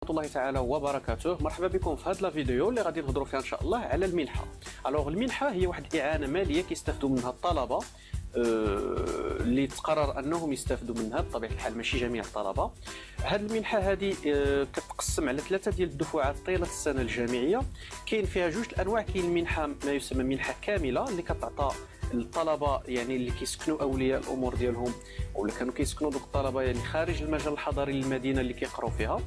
الله تعالى وبركاته. مرحبا بكم في هذا الفيديو اللي غادي نهضروا فيها ان شاء الله على المنحه. الوغ المنحه هي واحد الاعانه ماليه كيستافدوا منها الطلبه اللي تقرر انهم يستافدوا منها. بطبيعه الحال ماشي جميع الطلبه. هذه المنحه هذه كتقسم على 3 ديال الدفعات طيله السنه الجامعيه. كاين فيها جوج الانواع. كاين المنحه ما يسمى منحه كامله اللي كتعطى الطلبه يعني اللي كيسكنوا اولياء الامور ديالهم ولا كانوا كيسكنوا دوك الطلبه يعني خارج المجال الحضري للمدينه اللي كيقراو فيها.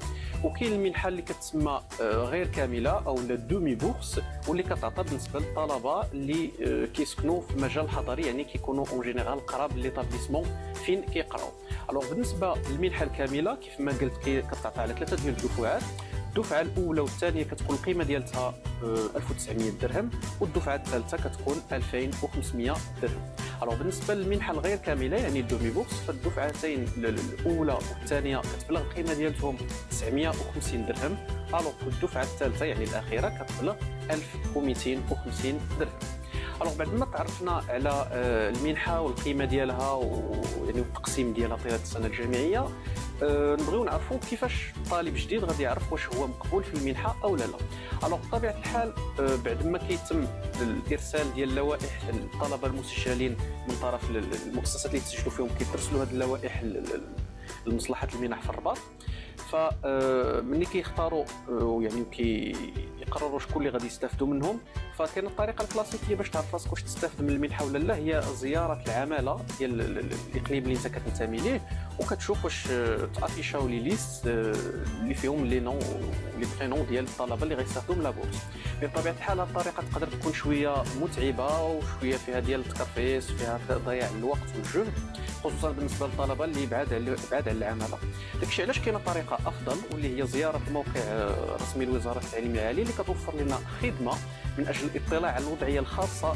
وكاين المنحه اللي كتسمى غير كامله او لا دومي بورس واللي كتعطى بالنسبه للطلبه اللي كيسكنوا في المجال الحضري يعني كيكونوا اون جينيرال قراب ليطابليسمون فين كيقراو. الوغ بالنسبه للمنحه الكامله كيف ما قلت كتعطى على 3 ديال الدفعات. الدفعه الاولى والثانيه كتكون القيمه ديالها 1900 درهم والدفعه الثالثه كتكون 2500 درهم. الوغ بالنسبه للمنحه الغير كامله يعني الدومي بوكس فالدفعتين الاولى والثانيه كتبلغ القيمه ديالهم 950 درهم. الوغ الدفعه الثالثه يعني الاخيره كتبلغ 1250 درهم. الوغ بعد ما تعرفنا على المنحه والقيمه ديالها ويعني التقسيم ديالها طيله السنه الجامعيه، نبغيو نعرفوا كيفاش طالب جديد غادي يعرف واش هو مقبول في المنحه او لا. الوغ بطبيعه الحال بعد ما كيتم الارسال ديال اللوائح للطلبه المسجلين من طرف المؤسسات اللي تسجلوا فيهم كيترسلوا هذه اللوائح لمصلحه المنح في الرباط. فملي كيختاروا يعني كيقرروا شكون اللي غادي يستافدوا منهم، فكاين الطريقه الكلاسيكيه باش تعرف راسك واش تستافد من المنحه ولا لا هي زياره العماله ديال الاقليم اللي انت كتنتمي ليه وكتشوف واش تافيشاو لي ليست اللي فيهم لي نون لي برينون ديال الطلبه اللي غيستافدوا من لابورس. بطبيعه الحال هذه الطريقه تقدر تكون شويه متعبه وشويه فيها ديال التكرفيس فيها ضياع الوقت والجهد خصوصا بالنسبه للطلبه اللي بعاد على العماله. داكشي علاش كاينه طريقه افضل واللي هي زياره الموقع الرسمي لوزاره التعليم العالي اللي كتوفر لنا خدمه من اجل الاطلاع على الوضعيه الخاصه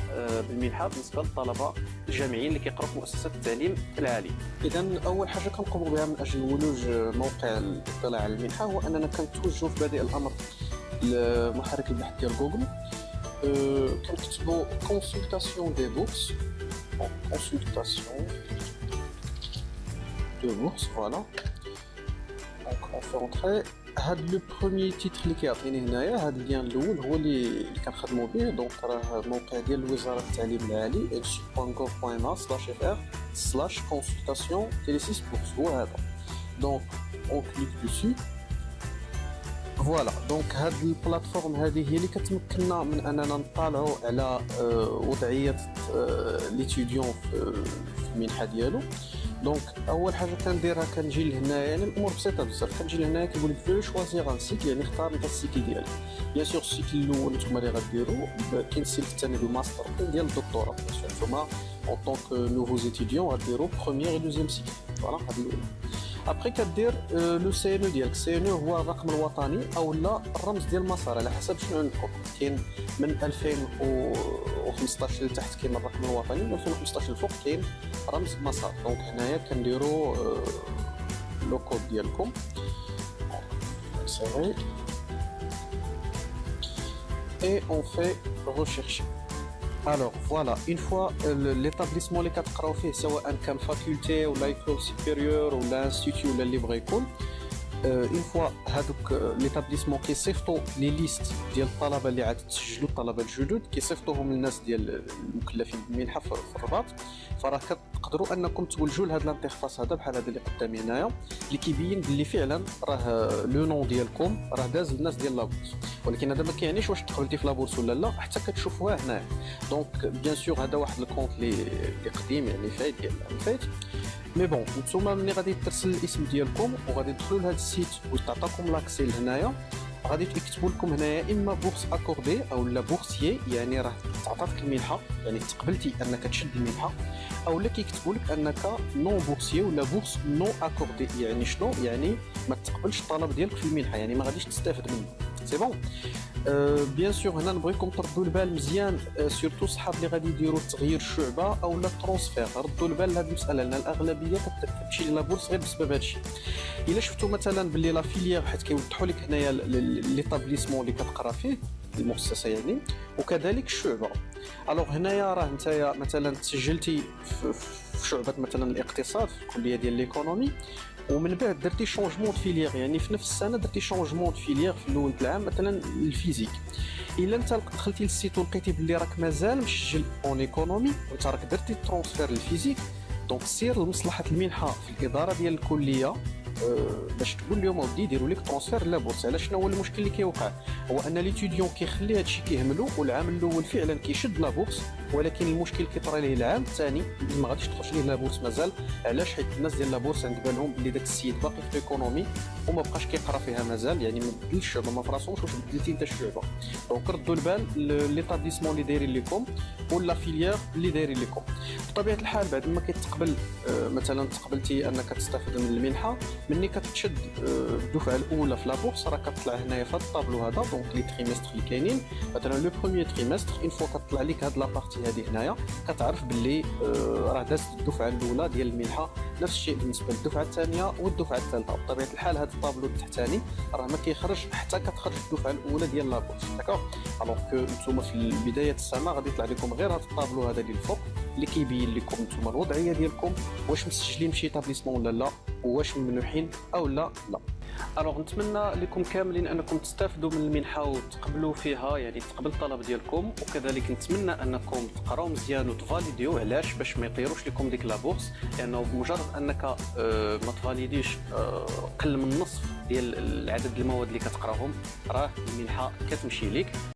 بالمنحه بالنسبه للطلبه الجامعيين اللي كيقراو في مؤسسات التعليم العالي. اذا اول حاجه كنقوموا بها من اجل ولوج موقع الاطلاع على المنحه هو اننا كنتوجهوا في بادئ الامر لمحرك البحث ديال جوجل. كنكتبوا كونسلطاسيون دي بورس كونسلطاسيون de bourse, voilà. Donc on fait entrer. هاد لو بروميي تيتر اللي كيعطيني هنايا هاد اللين الاول هو اللي كنخدموا به. دونك راه الموقع ديال وزاره التعليم العالي lc.gov.ma/fr/consultation télé6 bourse هو هذا. دونك اون كليك دوسي فوالا. دونك هاد البلاتفورم هذه هي اللي كتمكننا من اننا نطالعوا على وضعيه ليتيديون في المنحه ديالو. دونك اول حاجه كنديرها كنجي لهنايا يعني الامور بسيطه بزاف. كنجي لهنايا كيقول لك فيو شوازيغ ان سيت يعني اختار انت السيت ديالك. بيان سور السيت الاول نتوما اللي غديروا. كاين السيت الثاني ديال الماستر ديال الدكتوراه. بيان سور نتوما اون طونك نوفوز ايتيديون غديروا بروميير و دوزيام سيت. فوالا هاد الاولى. ابري كدير لو سي ان او ديالك. سي ان او هو الرقم الوطني او لا الرمز ديال المسار على حسب شنو عندكم. كاين من 2015 لتحت كاين الرقم الوطني من 2015 للفوق كاين رمز مسار. دونك هنايا كنديروا لو كود ديالكم انسيري اي اون في ريشيرشي. Alors voilà, une fois l'établissement اللي كتقراو فيه سواء كان فاكولتي ولا ايكول سوبيريور ولا انستيتيو ولا ليبر ايكول، اون فوا هذوك ليتابليسمون كيصيفطوا لي ليست ديال الطلبه اللي عاد تسجلوا الطلبه الجدد كيصيفطوهم للناس ديال المكلفين بالمنحه في الرباط. فراه كتقدروا انكم توجهوا لهذا الانترفاس هذا بحال هذا اللي قدامي هنايا اللي كيبين باللي فعلا راه لو نون ديالكم راه داز للناس ديال لابورس. ولكن هذا ما كيعنيش واش تقبلتي في لابورس ولا لا حتى كتشوفوها هنايا. دونك بيان سور هذا واحد الكونت اللي قديم يعني فايت ديال العام فايت. مي بون نتوما ملي غادي ترسل الاسم ديالكم وغادي تدخلوا لهذا السيت وتعطاكم لاكسي لهنايا غادي يكتبوا لكم هنايا اما بورس اكوردي او لا بورسيي يعني راه تعطاتك المنحه يعني تقبلتي انك تشد المنحه، او لا كيكتبوا لك انك نون بورسيي ولا بورس نون اكوردي. يعني شنو؟ يعني ما تقبلش الطلب ديالك في المنحه يعني ما غاديش تستافد منه. سي بون. بيان سور هنا نبغيكم تردوا البال مزيان سورتو الصحاب اللي غادي يديروا تغيير الشعبه او لا ترونسفير. ردوا البال لهذه المساله لان الاغلبيه كتمشي لابورس غير بسبب هادشي. الا شفتوا مثلا باللي لا فيليير حيت كيوضحوا لك هنايا ليطابليسمون اللي كتقرا فيه المؤسسه يعني وكذلك الشعبه. الوغ هنايا راه نتايا مثلا تسجلتي في شعبه مثلا الاقتصاد في الكليه ديال ليكونومي ومن بعد درتي شونجمون فيليير، يعني في نفس السنه درتي شونجمون فيليير في الاول العام مثلا الفيزيك. الا انت دخلتي للسيت ولقيتي باللي راك مازال مسجل اون ايكونومي وانت راك درتي ترونسفير للفيزيك، دونك سير لمصلحه المنحه في الاداره ديال الكليه باش تقول لهم اودي يديروا لك ترونسفير لا بورس. على شنو هو المشكل اللي كيوقع؟ هو ان ليتيديون كيخلي هادشي كيهملو، والعام الاول فعلا كيشد لا بورس، ولكن المشكل كيطرى ليه العام الثاني ما غاديش تخرج ليه لا بورس مازال. علاش؟ حيت الناس ديال لا بورس عند بالهم بلي داك السيد باقي في الايكونومي وما بقاش كيقرا فيها مازال، يعني ما بدلش الشعبه ما فراسهمش واش بدلتي انت الشعبه. دونك ردوا البال ليطابليسمون اللي دايرين لكم ولا فيليير اللي دايرين لكم. بطبيعه الحال بعد ما كيتقبل مثلا تقبلتي انك تستافد من المنحه، مني كتشد الدفعه الاولى في لابورس راه كتطلع هنايا في هذا الطابلو هذا. دونك لي تريمستر اللي كاينين مثلا لو بروميير تريمستر اون فوا كتطلع لك هاد لابارتي هذه هنايا كتعرف باللي راه دازت الدفعه الاولى ديال المنحه. نفس الشيء بالنسبه للدفعه الثانيه والدفعه الثالثه. بطبيعه الحال هذا الطابلو التحتاني راه ما كيخرج حتى كتخرج الدفعه الاولى ديال لابورس. داكوغ، الوغ كو نتوما في بدايه السنه غادي يطلع لكم غير هذا الطابلو هذا ديال الفوق اللي كيبين لكم نتوما الوضعيه ديالكم، واش مسجلين في شي طابليسمون ولا لا، واش ممنوحين او لا. الوغ نتمنى لكم كاملين انكم تستافدوا من المنحه وتقبلوا فيها، يعني تقبل الطلب ديالكم، وكذلك نتمنى انكم تقراو مزيان وتفاليديو. علاش؟ باش ما يطيروش لكم ديك لابورس، لانه بمجرد انك ما تفاليديش قل من النصف ديال العدد المواد اللي كتقراهم راه المنحه كتمشي لك.